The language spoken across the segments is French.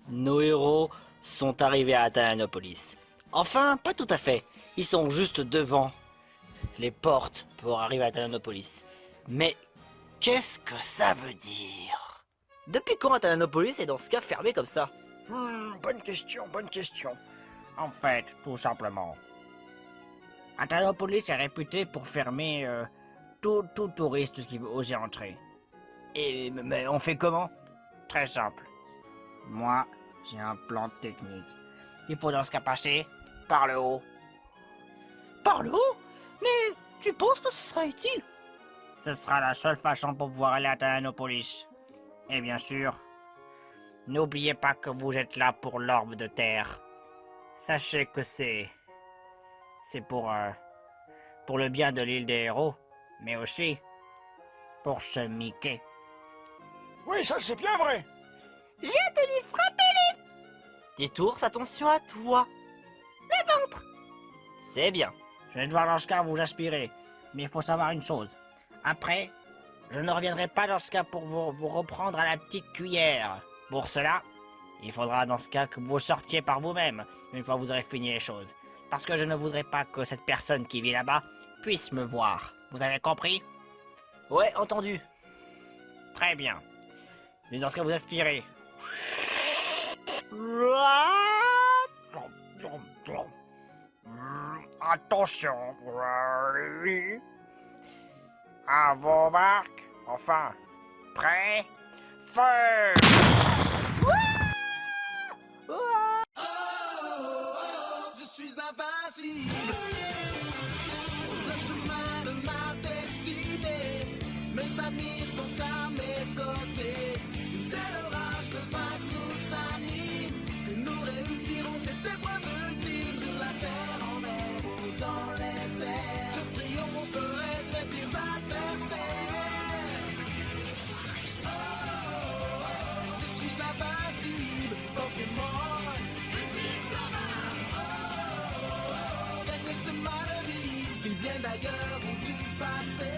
Nos héros sont arrivés à Talanopolis. Enfin, pas tout à fait. Ils sont juste devant les portes pour arriver à Talanopolis. Mais qu'est-ce que ça veut dire? Depuis quand Talanopolis est dans ce cas fermé comme ça? Bonne question, bonne question. En fait, tout simplement, Atalopolis est réputé pour fermer tout touriste qui veut oser entrer. Mais on fait comment? Très simple. Moi, j'ai un plan technique. Il faut dans ce cas passer par le haut. Par le haut? Mais tu penses que ce sera utile? Ce sera la seule façon pour pouvoir aller à Talanopolis. Et bien sûr, n'oubliez pas que vous êtes là pour l'orbe de terre. Sachez que c'est pour le bien de l'île des héros, mais aussi pour ce Mickey. Oui, ça c'est bien vrai. J'ai entendu frapper les... Détours, attention à toi. Le ventre. C'est bien. Je vais devoir dans ce cas vous aspirer, mais il faut savoir une chose. Après, je ne reviendrai pas dans ce cas pour vous reprendre à la petite cuillère. Pour cela, il faudra dans ce cas que vous sortiez par vous-même, une fois que vous aurez fini les choses. Parce que je ne voudrais pas que cette personne qui vit là-bas puisse me voir. Vous avez compris? Ouais, entendu. Très bien. Mais dans ce cas, vous aspirez. Attention. À vos marques. Enfin, prêt, feu! Je suis invincible sur le chemin de ma destinée. Mes amis sont à mes côtés. Dès l'orage de vaincre nous anime. Que nous réussirons cette épreuve ultime sur la terre, en mer ou dans les airs. Je triompherai de mes pires adversaires. Je suis invincible, Pokémon. C'est malheureux, ils viennent d'ailleurs ou du passé.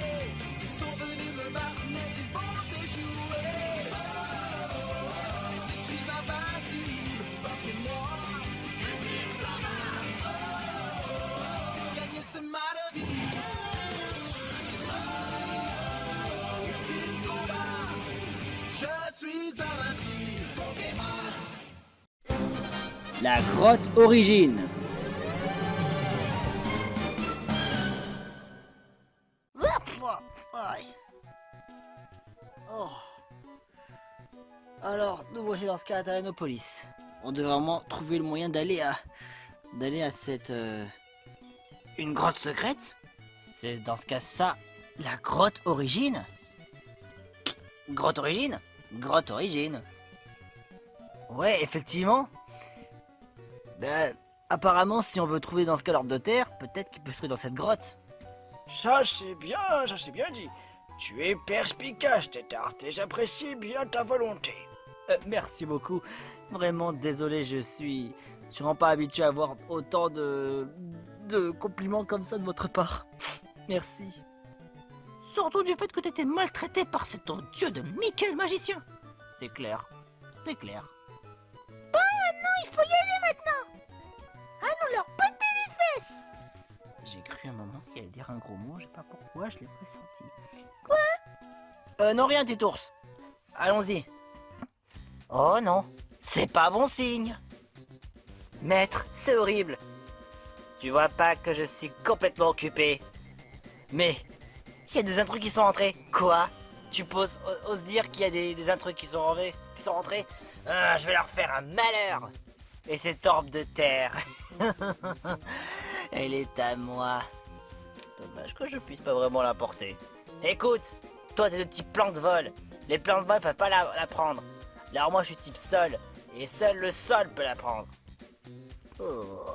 Ils sont venus me battre, mais ils vont échouer. Je suis invincible, Pokémon. Gagner c'est malheureux. Ultime combat, je suis invincible, Pokémon. La grotte origine. Oh. Alors, nous voici dans ce cas à Talanopolis. On devrait vraiment trouver le moyen d'aller à cette une grotte secrète. C'est dans ce cas ça la grotte origine. Grotte origine. Grotte origine. Ouais, effectivement. Ben, apparemment, si on veut trouver dans ce cas l'orbe de terre, peut-être qu'il peut se trouver dans cette grotte. Ça c'est bien dit. Tu es perspicace, Tétard, et j'apprécie bien ta volonté. Merci beaucoup. Vraiment désolé, je suis vraiment pas habitué à avoir autant de compliments comme ça de votre part. Merci. Surtout du fait que t'étais maltraité par cet odieux de Mickey le magicien. C'est clair, c'est clair. Bon, maintenant il faut y aller maintenant. Allons leur péter les fesses. J'ai cru un moment qu'il allait dire un gros mot, je sais pas pourquoi, je l'ai pressenti. Quoi? Non rien, petit ours. Allons-y. Oh non, c'est pas bon signe. Maître, c'est horrible. Tu vois pas que je suis complètement occupé. Mais, il y a des intrus qui sont entrés. Quoi? Tu oses dire qu'il y a des intrus qui sont rentrés? Ah, je vais leur faire un malheur. Et cette orbe de terre, elle est à moi. Dommage que je puisse pas vraiment la porter. Écoute, toi t'es de type plan de vol. Les plans de vol peuvent pas la prendre. Alors moi je suis type sol. Et seul le sol peut la prendre. Oh,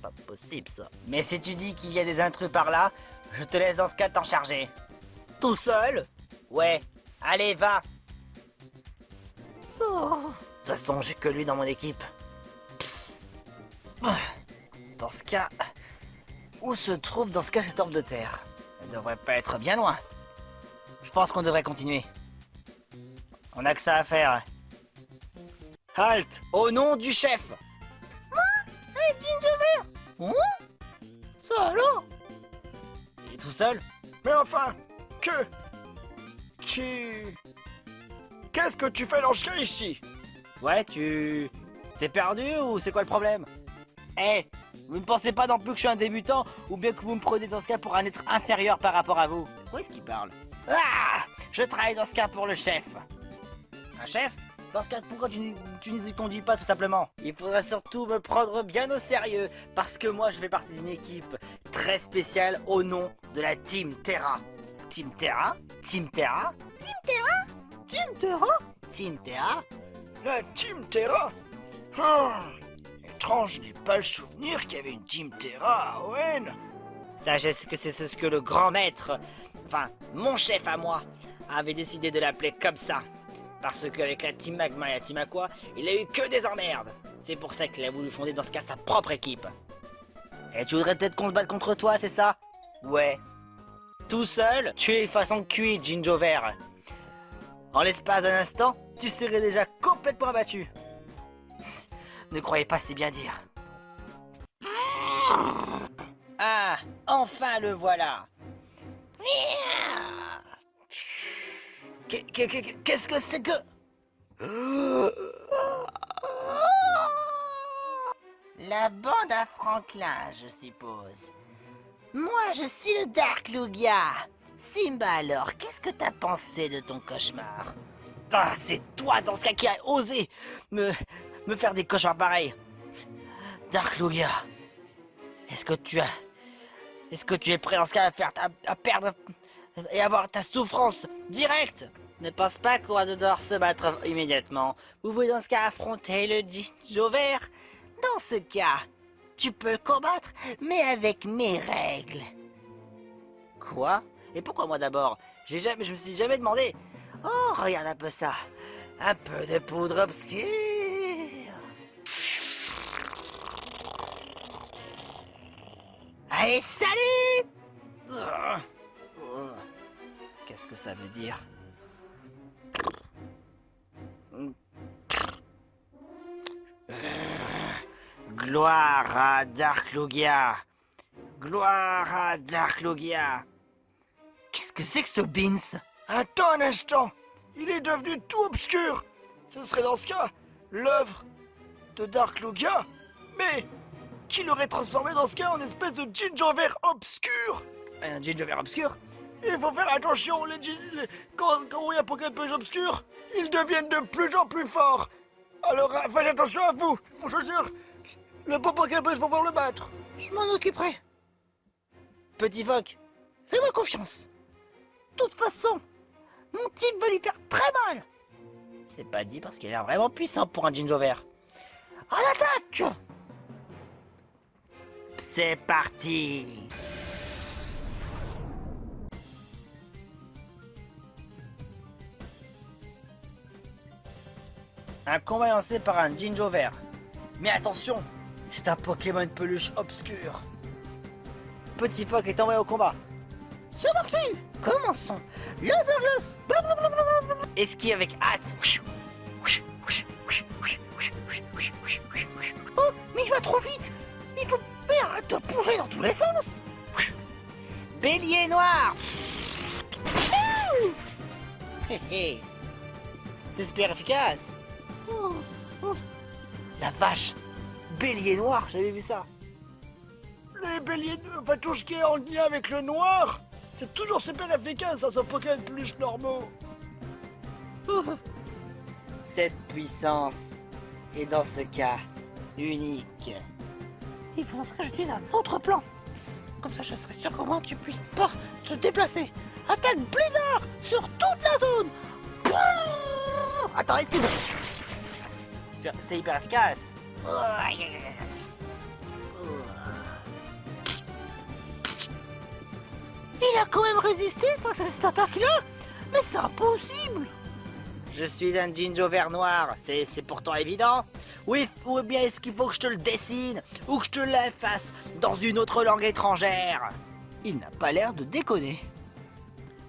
pas possible ça. Mais si tu dis qu'il y a des intrus par là, je te laisse dans ce cas t'en charger. Tout seul? Ouais. Allez, va. Oh. De toute façon, j'ai que lui dans mon équipe. Dans ce cas, où se trouve dans ce cas cette orbe de terre? Elle devrait pas être bien loin. Je pense qu'on devrait continuer. On a que ça à faire. Halte, au nom du chef. Hey, Ginger Vert. Hein? Ça alors? Il est tout seul? Mais enfin, Qu'est-ce que tu fais dans ce cas ici? Ouais, T'es perdu ou c'est quoi le problème? Eh, vous ne pensez pas non plus que je suis un débutant ou bien que vous me prenez dans ce cas pour un être inférieur par rapport à vous? Où est-ce qu'il parle? Ah! Je travaille dans ce cas pour le chef. Un chef? Dans ce cas, pourquoi tu n'y conduis pas tout simplement? Il faudra surtout me prendre bien au sérieux parce que moi je fais partie d'une équipe très spéciale au nom de la Team Terra. Team Terra? Team Terra? Team Terra? Team Terra? Team Terra? La Team Terra? Étrange, je n'ai pas le souvenir qu'il y avait une Team Terra à Owen. Sachez que c'est ce que le grand maître, enfin mon chef à moi, avait décidé de l'appeler comme ça. Parce qu'avec la Team Magma et la Team Aqua, il a eu que des emmerdes. C'est pour ça qu'il a voulu fonder dans ce cas sa propre équipe. Et tu voudrais peut-être qu'on se batte contre toi, c'est ça? Ouais. Tout seul, tu es façon cuit, Jinjo Vert. En l'espace d'un instant, tu serais déjà complètement abattu. Ne croyez pas si bien dire. Ah, enfin le voilà. Qu'est-ce que c'est que... La bande à Franklin, je suppose. Moi, je suis le Dark Lugia. Simba, alors, qu'est-ce que t'as pensé de ton cauchemar? Ah, c'est toi, dans ce cas, qui a osé me faire des cauchemars pareils. Dark Lugia, est-ce que tu es prêt dans ce cas à perdre et avoir ta souffrance directe? Ne pense pas qu'on va devoir se battre immédiatement. Vous voulez dans ce cas affronter le Jinjo Vert? Dans ce cas, tu peux le combattre, mais avec mes règles. Quoi? Et pourquoi moi d'abord? Je me suis jamais demandé. Oh, regarde un peu ça. Un peu de poudre obscure. Allez, salut! Qu'est-ce que ça veut dire? Gloire à Dark Lugia! Gloire à Dark Lugia! Qu'est-ce que c'est que ce Beans? Attends un instant, il est devenu tout obscur. Ce serait dans ce cas l'œuvre de Dark Lugia, mais qui l'aurait transformé dans ce cas en espèce de Jinjo Vert obscur? Un Jinjo Vert obscur? Il faut faire attention, quand il y a Pokémon obscurs, ils deviennent de plus en plus forts. Alors faites attention à vous, mon chaussure. Le beau Pokémon pour pouvoir le battre. Je m'en occuperai. Petit Phoque, fais-moi confiance. De toute façon, mon type va lui faire très mal. C'est pas dit parce qu'il a l'air vraiment puissant pour un Jinjo Vert. À l'attaque! C'est parti! Un combat lancé par un Jinjo Vert. Mais attention, c'est un Pokémon peluche obscur. Petit Phoque est envoyé au combat. C'est parti! Commençons! Laser Glace! Esquive avec hâte! Oh, mais il va trop vite! Il faut arrête de bouger dans tous les sens! Bélier noir! C'est super efficace! La vache! Bélier noir, j'avais vu ça! Les béliers, enfin tout ce qui est en lien avec le noir, c'est toujours super efficace, ça, sur Pokémon plus normaux. Cette puissance est dans ce cas unique. Il faudrait que j'utilise un autre plan. Comme ça, je serai sûr qu'au moins tu puisses pas te déplacer. Attaque blizzard sur toute la zone. Attends, esquive. C'est hyper efficace. Il a quand même résisté face à cette attaque-là. Mais c'est impossible. Je suis un Jinjo Vert noir, c'est pourtant évident. Oui, ou bien est-ce qu'il faut que je te le dessine ou que je te l'efface dans une autre langue étrangère? Il n'a pas l'air de déconner.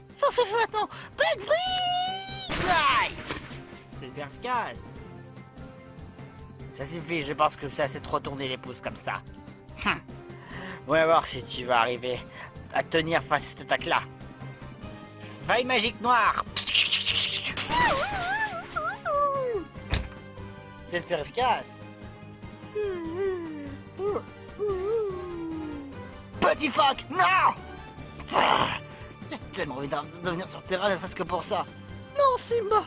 Ça se fait maintenant. Big Freeze! C'est super efficace. Ça suffit, je pense que ça s'est trop tourné les pouces comme ça. On va voir si tu vas arriver à tenir face à cette attaque-là. Vaille magique noire. C'est super efficace. Petit phoque, non! J'ai tellement envie de venir sur le terrain, ne serait-ce que pour ça. Non, Simba!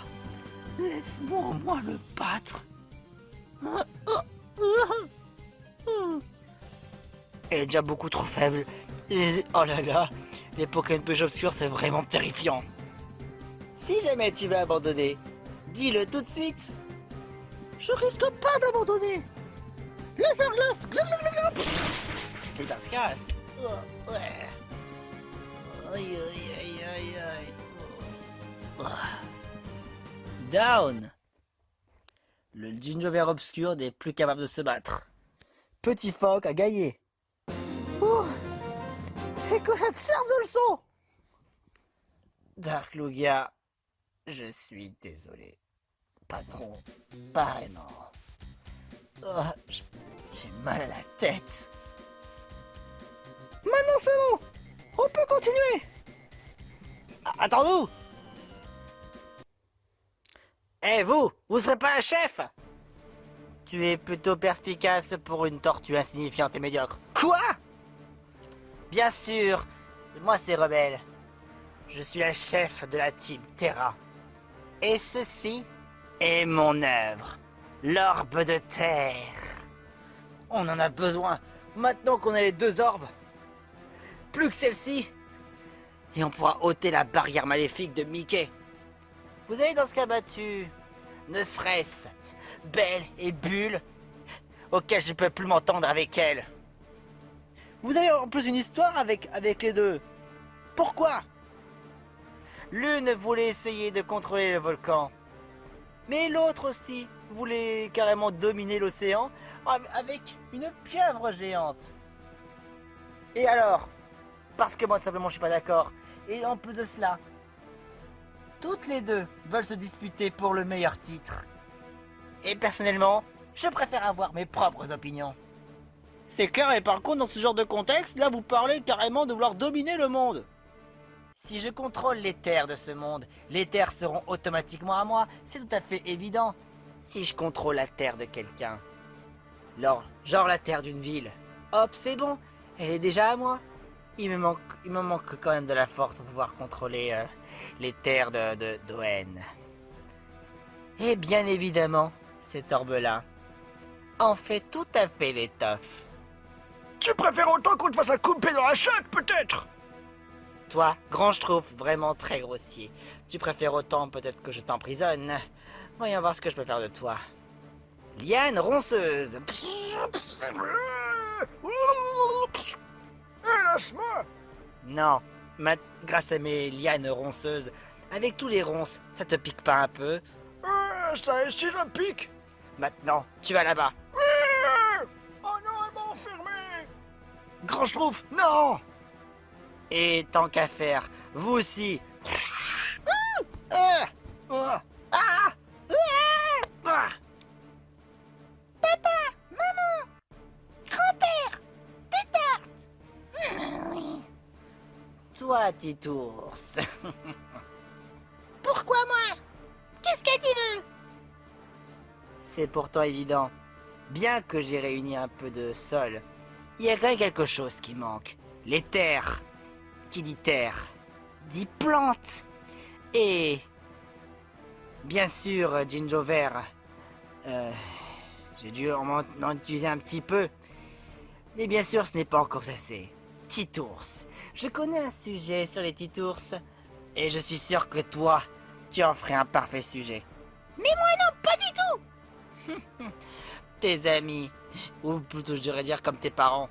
Laisse-moi au moins le battre. Elle est déjà beaucoup trop faible. Oh là là, les Pokémon Peugeot obscurs, c'est vraiment terrifiant. Si jamais tu veux abandonner, dis-le tout de suite. Je risque pas d'abandonner. Laser glace. C'est pas efficace. Oh, ouais. Aïe aïe aïe aïe aïe. Oh. Down. Le Ginjover obscur n'est plus capable de se battre. Petit phoque a gagné. Oh. Et que ça te serve de leçon. Dark Lugia, je suis désolé. Patron, vraiment. Oh, j'ai mal à la tête. Maintenant c'est bon. On peut continuer. Attends-nous. Eh vous serez pas la chef. Tu es plutôt perspicace pour une tortue insignifiante et médiocre. Quoi? Bien sûr, moi c'est Rebelle. Je suis la chef de la team Terra. Et ceci est mon œuvre, l'orbe de terre. On en a besoin, maintenant qu'on a les deux orbes. Plus que celle-ci. Et on pourra ôter la barrière maléfique de Mickey. Vous avez dans ce cas battu, ne serait-ce Belle et Bulle, auquel je ne peux plus m'entendre avec elle. Vous avez en plus une histoire avec les deux. Pourquoi? L'une voulait essayer de contrôler le volcan, mais l'autre aussi voulait carrément dominer l'océan avec une pieuvre géante. Et alors? Parce que moi tout simplement je suis pas d'accord. Et en plus de cela, toutes les deux veulent se disputer pour le meilleur titre. Et personnellement, je préfère avoir mes propres opinions. C'est clair, mais par contre, dans ce genre de contexte, là, vous parlez carrément de vouloir dominer le monde. Si je contrôle les terres de ce monde, les terres seront automatiquement à moi. C'est tout à fait évident. Si je contrôle la terre de quelqu'un, genre la terre d'une ville, hop, c'est bon, elle est déjà à moi. Il me manque quand même de la force pour pouvoir contrôler les terres d'Oen. Et bien évidemment, cet orbe-là en fait tout à fait l'étoffe. Tu préfères autant qu'on te fasse un coup de pied dans la chatte, peut-être? Toi, grand schtroumpf, vraiment très grossier. Tu préfères autant peut-être que je t'emprisonne. Voyons voir ce que je peux faire de toi. Liane ronceuse. Lâche-moi! Non, grâce à mes lianes ronceuses, avec tous les ronces, ça te pique pas un peu? Ça et si ça pique? Maintenant, tu vas là-bas. Oh non, elle m'a enfermé! Grand schtroumpf, non! Et tant qu'à faire, vous aussi. Papa, maman, grand-père, des tartes. Toi, Titours. Pourquoi moi? Qu'est-ce que tu veux? C'est pourtant évident. Bien que j'ai réuni un peu de sol, il y a quand même quelque chose qui manque. Les terres. Qui dit terre, dit plante. Et bien sûr, Ginjover, j'ai dû en utiliser un petit peu. Mais bien sûr, ce n'est pas encore assez. Titours. Je connais un sujet sur les Titours. Et je suis sûr que toi, tu en ferais un parfait sujet. Mais moi non, pas du tout. Tes amis, ou plutôt je devrais dire comme tes parents.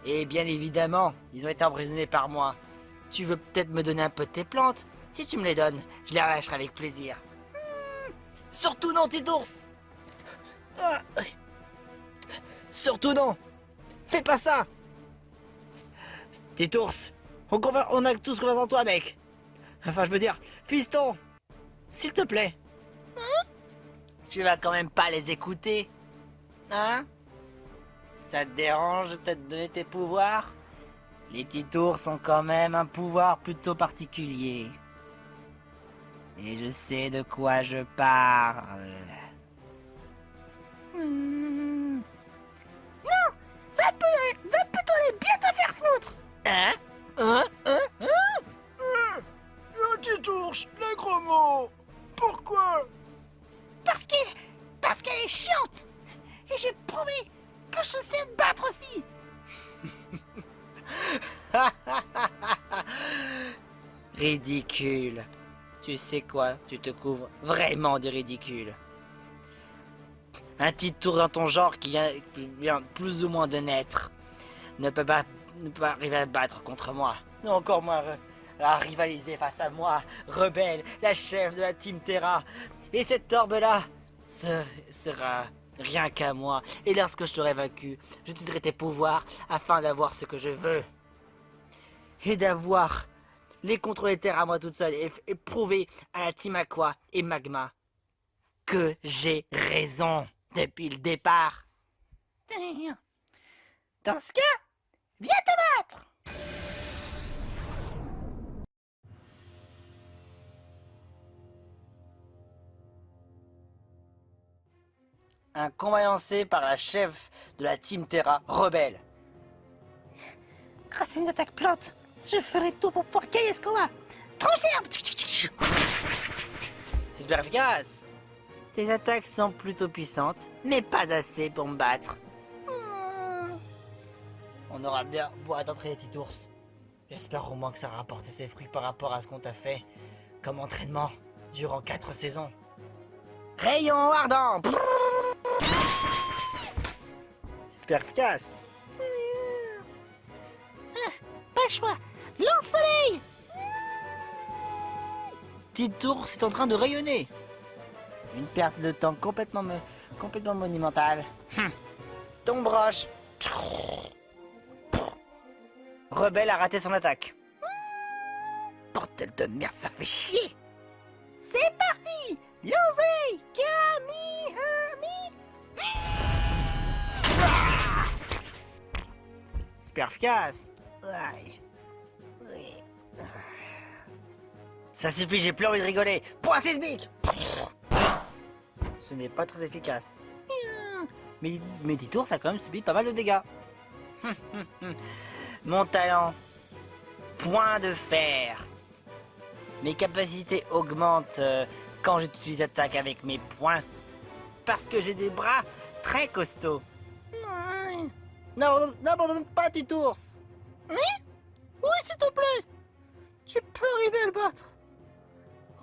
Et bien évidemment, ils ont été emprisonnés par moi. Tu veux peut-être me donner un peu de tes plantes? Si tu me les donnes, je les relâcherai avec plaisir. Surtout non, Titours. Surtout non. Fais pas ça. Titours, on a tous confiance en toi, mec. Enfin, je veux dire, fiston, s'il te plaît. Tu vas quand même pas les écouter. Hein? Ça te dérange de te donner tes pouvoirs? Les Titours sont quand même un pouvoir plutôt particulier. Et je sais de quoi je parle. Va plutôt aller bien te faire foutre. Hein? Le petit ours, les gros mots. Pourquoi? Parce qu'elle est chiante. Et j'ai prouvé que je sais me battre aussi. Ridicule. Tu sais quoi? Tu te couvres vraiment de ridicule. Un Titour dans ton genre qui vient plus ou moins de naître ne peut pas arriver à battre contre moi. Non, encore moins à rivaliser face à moi, Rebelle, la chef de la Team Terra. Et cette orbe-là sera rien qu'à moi. Et lorsque je t'aurai vaincu, j'utiliserai tes pouvoirs afin d'avoir ce que je veux. Et d'avoir les contrôles terres à moi toute seule et prouver à la Team Aqua et Magma que j'ai raison depuis le départ. Dans ce cas, viens te battre. Un combat lancé par la chef de la Team Terra, Rebelle. Grâce à mes attaques plantes, je ferai tout pour pouvoir gagner ce combat. Tranchère. C'est super efficace. Tes attaques sont plutôt puissantes, mais pas assez pour me battre. On aura bien beau attendre les petits ours. J'espère au moins que ça rapporte ses fruits par rapport à ce qu'on t'a fait comme entraînement durant 4 saisons. Rayon ardent. Super efficace. Pas le choix. Lance-soleil. Petit ours est en train de rayonner. Une perte de temps complètement monumentale. Tombe roche. Rebelle a raté son attaque. Bordel de merde, ça fait chier. C'est parti. Lance-soleil. Kami. Super efficace. Aïe. Ça suffit, j'ai plus envie de rigoler. Point sismique. Ce n'est pas très efficace. Mais Titour, ça a quand même subi pas mal de dégâts. Mon talent. Point de fer. Mes capacités augmentent quand j'utilise attaque avec mes poings. Parce que j'ai des bras très costauds. Non, n'abandonne pas, Titours. Oui, s'il te plaît. Tu peux arriver à le battre.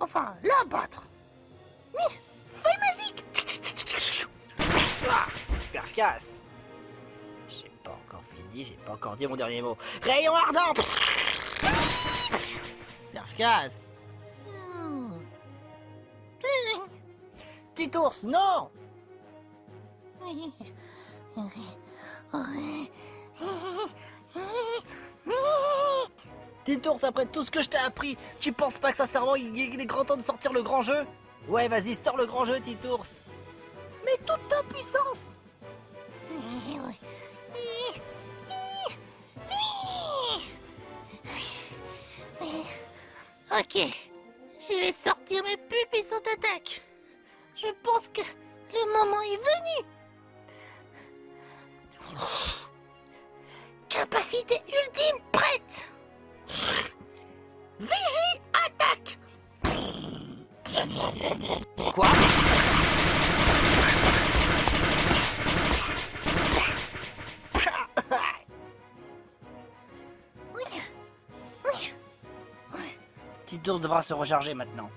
Enfin, la battre. Mais, feuille magique. Super efficace. J'ai pas encore fini, j'ai pas encore dit mon dernier mot. Rayon ardent. Super efficace. Petit ours, non. Petit ours, après tout ce que je t'ai appris, tu penses pas que sincèrement il est grand temps de sortir le grand jeu? Ouais, vas-y, sors le grand jeu, petit ours. Mais toute ta puissance. Ok, je vais sortir mes plus puissantes attaques. Je pense que le moment est venu. Capacité ultime prête. VG attaque. Quoi? Titour devra se recharger maintenant.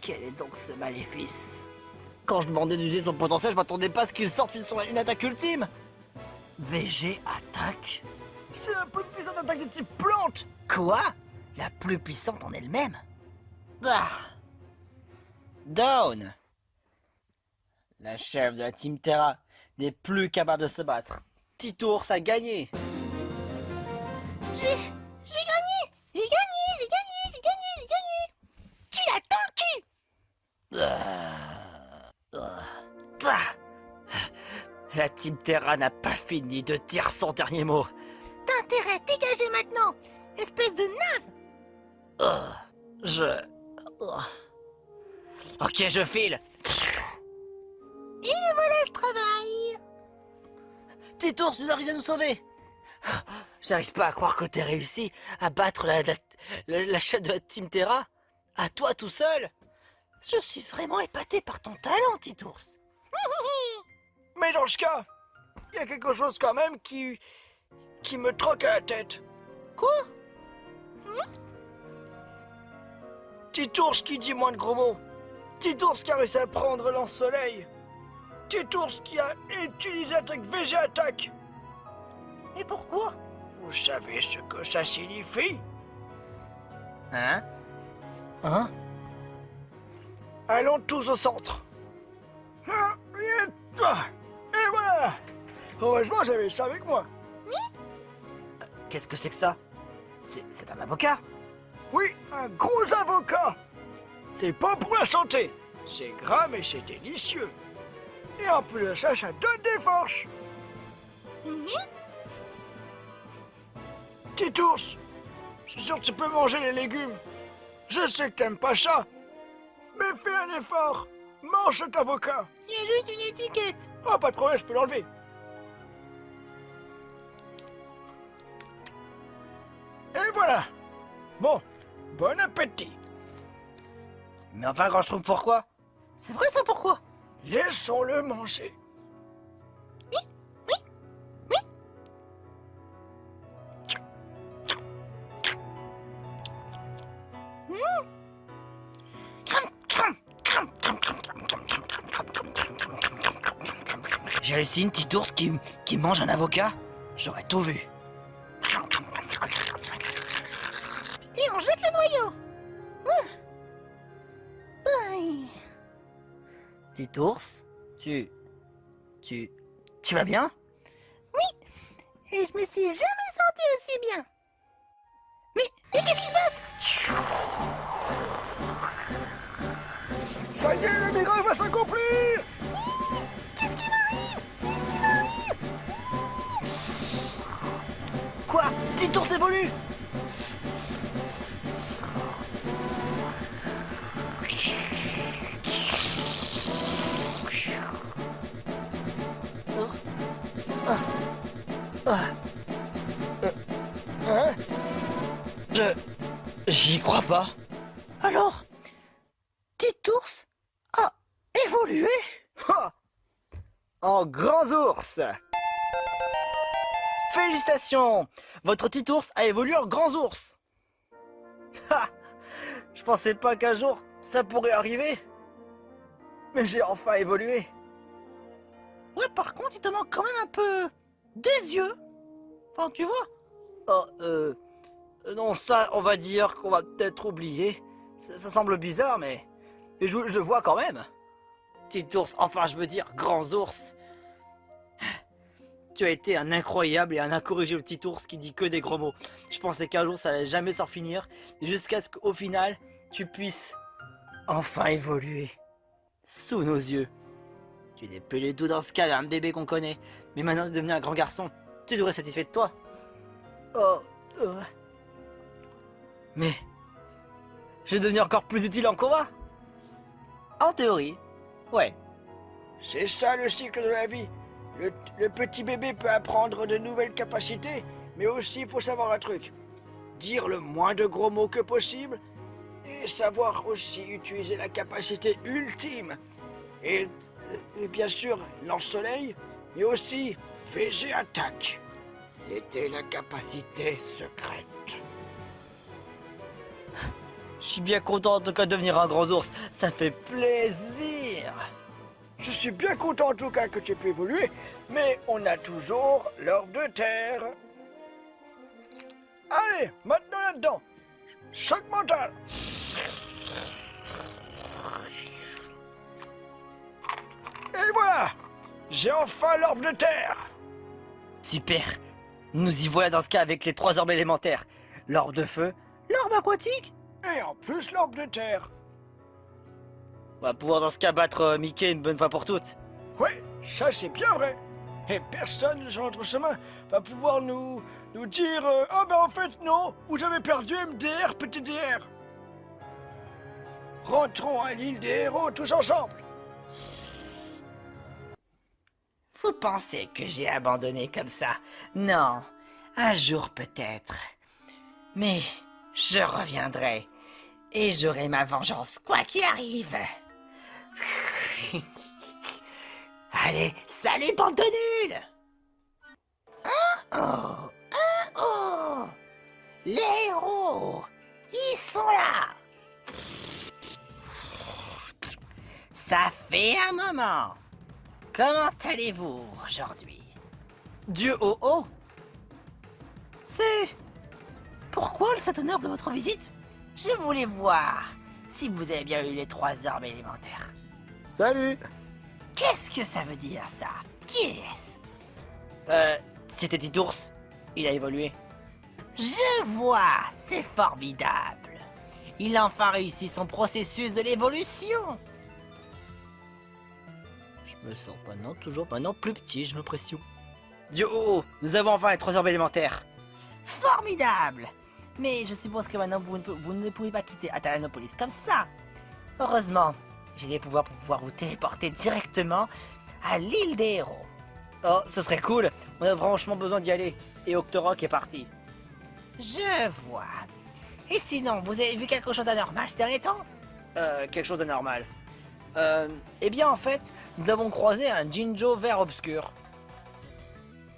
Quel est donc ce maléfice? Quand je demandais d'user son potentiel, je m'attendais pas à ce qu'il sorte une attaque ultime. VG attaque? C'est la plus puissante attaque de type plante. Quoi? La plus puissante en elle-même? Down. La chef de la Team Terra n'est plus capable de se battre. Titours a gagné. J'ai gagné. J'ai gagné. Tu l'as dans le cul. La Team Terra n'a pas fini de dire son dernier mot. T'as intérêt à dégager maintenant, espèce de naze. Ok, je file. Et voilà le travail. Titours, tu dois réussir à nous sauver. J'arrive pas à croire que t'aies réussi à battre la chef de la Team Terra. À toi tout seul. Je suis vraiment épaté par ton talent, Titours. Mais dans ce cas, il y a quelque chose quand même qui me troque à la tête. Quoi? Titours qui dit moins de gros mots. Titours qui a réussi à prendre lance-soleil. Titours qui a utilisé l'attaque VG attaque. Et pourquoi? Vous savez ce que ça signifie? Hein? Hein? Allons tous au centre. Et voilà. Heureusement, j'avais ça avec moi. Qu'est-ce que c'est que ça? C'est un avocat? Oui, un gros avocat. C'est pas pour la santé. C'est gras, mais c'est délicieux. Et en plus de ça, ça donne des forces. Titours, je suis sûr que tu peux manger les légumes. Je sais que t'aimes pas ça. Mais fais un effort. Mange cet avocat. Il y a juste une étiquette. Oh, pas de problème, je peux l'enlever. Et voilà. Bon, bon appétit. Mais enfin, grand Schtroumpf, pourquoi? C'est vrai ça, pourquoi? Laissons-le manger. J'hallucine, Titours qui mange un avocat? J'aurais tout vu. Et on jette le noyau. Aïe. Titours, tu vas bien? Et je me suis jamais senti aussi bien. Mais qu'est-ce qui se passe? Ça y est, le miracle va s'accomplir. Qu'est-ce qui m'arrive? Quoi? Titours évolue? Hein? J'y crois pas. Alors, Titours a évolué? Ha! En grands ours. Félicitations! Votre Titours a évolué en grand ours. Ha! Je pensais pas qu'un jour ça pourrait arriver. Mais j'ai enfin évolué. Ouais, par contre, il te manque quand même un peu des yeux. Enfin, tu vois. Oh, non, ça, on va dire qu'on va peut-être oublier. Ça semble bizarre, mais je vois quand même. Petit ours, enfin, je veux dire, grands ours. Tu as été un incroyable et un incorrigible petit ours qui dit que des gros mots. Je pensais qu'un jour ça allait jamais s'en finir, jusqu'à ce qu'au final, tu puisses enfin évoluer sous nos yeux. Tu n'es plus du tout dans ce cas, un bébé qu'on connaît, mais maintenant tu es devenu un grand garçon. Tu devrais être satisfait de toi. Oh, mais je vais devenir encore plus utile en combat. En théorie, ouais. C'est ça le cycle de la vie. Le petit bébé peut apprendre de nouvelles capacités, mais aussi il faut savoir un truc. Dire le moins de gros mots que possible, et savoir aussi utiliser la capacité ultime. Et bien sûr, lance-soleil, mais aussi VG attaque. C'était la capacité secrète. Je suis bien content en tout cas de devenir un grand ours. Ça fait plaisir. Je suis bien content en tout cas que tu aies pu évoluer, mais on a toujours l'orbe de terre. Allez, maintenant là-dedans. Choc mental. Et voilà, j'ai enfin l'orbe de terre. Super. Nous y voilà dans ce cas avec les 3 orbes élémentaires. L'orbe de feu, l'orbe aquatique. Et en plus l'orbe de terre. On va pouvoir dans ce cas battre Mickey une bonne fois pour toutes. Oui, ça c'est bien vrai. Et personne sur notre chemin va pouvoir nous dire ah ben en fait non, vous avez perdu MDR, PTDR. Rentrons à l'île des héros tous ensemble. Vous pensez que j'ai abandonné comme ça? Non, un jour peut-être. Mais je reviendrai et j'aurai ma vengeance quoi qu'il arrive. Allez, salut bande de nuls! Oh! Les héros! Ils sont là! Ça fait un moment! Comment allez-vous aujourd'hui? Dieu oh oh. C'est... Pourquoi cet honneur de votre visite? Je voulais voir si vous avez bien eu les 3 armes élémentaires. Salut. Qu'est-ce que ça veut dire, ça? Qui est-ce? C'était dit ours. Il a évolué. Je vois, c'est formidable. Il a enfin réussi son processus de l'évolution. Je me sens toujours maintenant plus petit, je me pression. Dieu oh oh, nous avons enfin les 3 orbes élémentaires. Formidable. Mais je suppose que maintenant vous ne pouvez pas quitter Atalanopolis comme ça. Heureusement, j'ai des pouvoirs pour pouvoir vous téléporter directement à l'île des héros. Oh, ce serait cool. On a franchement besoin d'y aller. Et Octorok est parti. Je vois. Et sinon, vous avez vu quelque chose d'anormal ces derniers temps? Quelque chose de normal. Eh bien en fait, nous avons croisé un Jinjo vert obscur.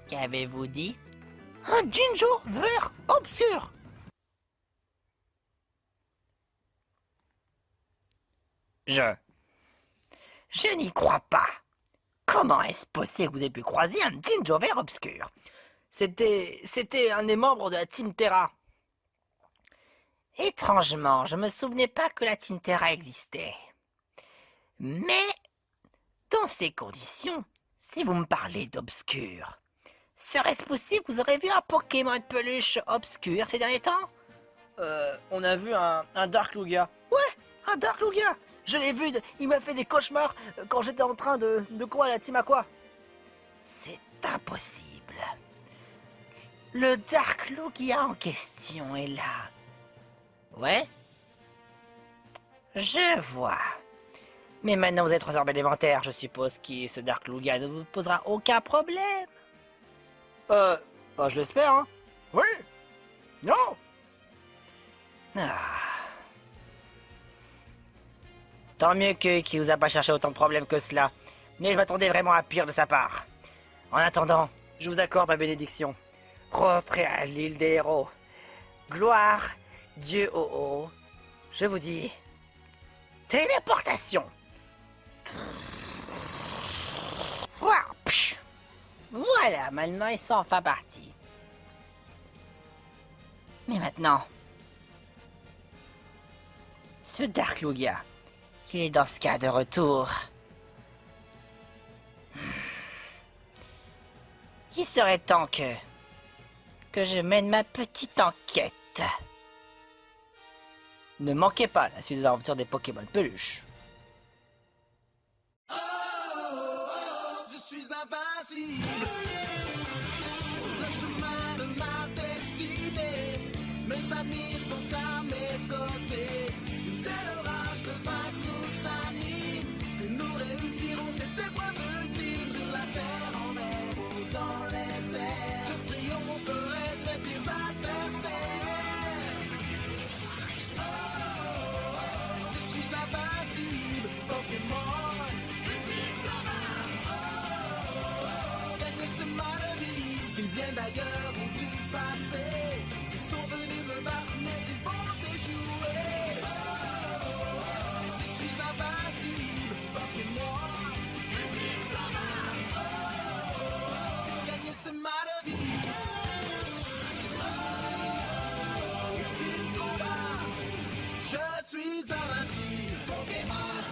Qu'avez-vous dit? Un Jinjo vert obscur. Je n'y crois pas. Comment est-ce possible que vous ayez pu croiser un Jinjo vert obscur? C'était un des membres de la Team Terra. Étrangement, je me souvenais pas que la Team Terra existait. Mais, dans ces conditions, si vous me parlez d'obscur, serait-ce possible que vous aurez vu un Pokémon de peluche obscur ces derniers temps? On a vu un Dark Lugia. Ouais, un Dark Lugia. Je l'ai vu, il m'a fait des cauchemars quand j'étais en train de combattre la Team Aqua. C'est impossible. Le Dark Lugia en question est là. Ouais? Je vois. Mais maintenant vous avez 3 orbes élémentaires, je suppose que ce Dark Lugia ne vous posera aucun problème. Je l'espère, hein. Oui? Non? Ah. Tant mieux qu'il vous a pas cherché autant de problèmes que cela. Mais je m'attendais vraiment à pire de sa part. En attendant, Je vous accorde ma bénédiction. rentrez à l'île des héros. Gloire, Dieu oh oh. Je vous dis... téléportation. Voilà, maintenant ils sont enfin partis. Mais maintenant... ce Dark Lugia, il est dans ce cas de retour. Il serait temps que je mène ma petite enquête. Ne manquez pas la suite des aventures des Pokémon peluche. Je suis invincible sur le chemin de ma destinée. Mes amis sont à mes côtés. Dès l'orage de vaincre nous anime. Que nous réussirons cette épreuve ultime sur la terre, en mer ou dans les airs. Je triompherai de mes pires adversaires. Je suis invincible, Pokémon. Gagner ce maladie, ils viennent d'ailleurs ou du passé. Ils sont venus me battre, mais ils vont échouer. Je suis invincible, Pokémon. Gagner ce maladie. Ultime combat, je suis invincible, Pokémon.